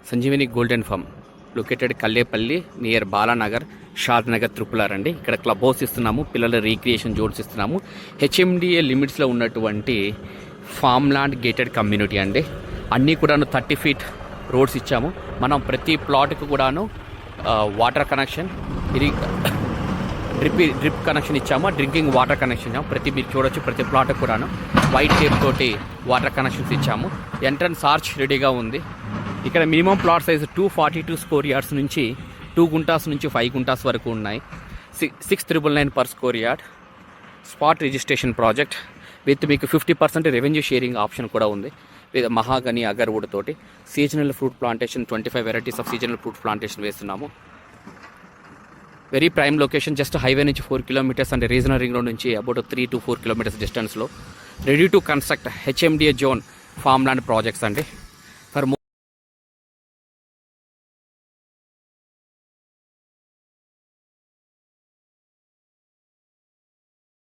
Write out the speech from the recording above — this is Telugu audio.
Sanjeevini golden farm located Kallepalli near Balanagar Shad Nagar triple R అండి. ఇక్కడ క్లబ్ హౌస్ ఇస్తున్నాము, పిల్లల రీక్రియేషన్ జోన్స్ ఇస్తున్నాము. హెచ్ఎండిఏ లిమిట్స్లో ఉన్నటువంటి ఫామ్ ల్యాండ్ గేటెడ్ కమ్యూనిటీ అండి. అన్నీ కూడాను 30 feet రోడ్స్ ఇచ్చాము. మనం ప్రతి ప్లాట్కి కూడాను వాటర్ కనెక్షన్, డ్రిప్ కనెక్షన్ ఇచ్చాము, డ్రింకింగ్ వాటర్ కనెక్షన్ ఇచ్చాము. మీరు చూడొచ్చు ప్రతి ప్లాట్కి కూడాను వైట్ టేప్ తోటి వాటర్ కనెక్షన్స్ ఇచ్చాము. ఎంట్రన్స్ ఆర్చ్ రెడీగా ఉంది. ఇక్కడ minimum plot size 242 square yards నుంచి 2 గుంటాస్ నుంచి 5 గుంటాస్ వరకు ఉన్నాయి. 6,999 per square yard. Spot registration project with మీకు 50% రెవెన్యూ షేరింగ్ ఆప్షన్ కూడా ఉంది. మహాగని అగర్వుడ్ తోటి seasonal fruit plantation 25 varieties of seasonal fruit plantation వేస్తున్నాము. Very prime location, just highway నుంచి 4 kilometers and regional ring road నుంచి అబౌట్ 3 to 4 kilometers డిస్టెన్స్లో ready to construct HMDA zone farm land projects అండి.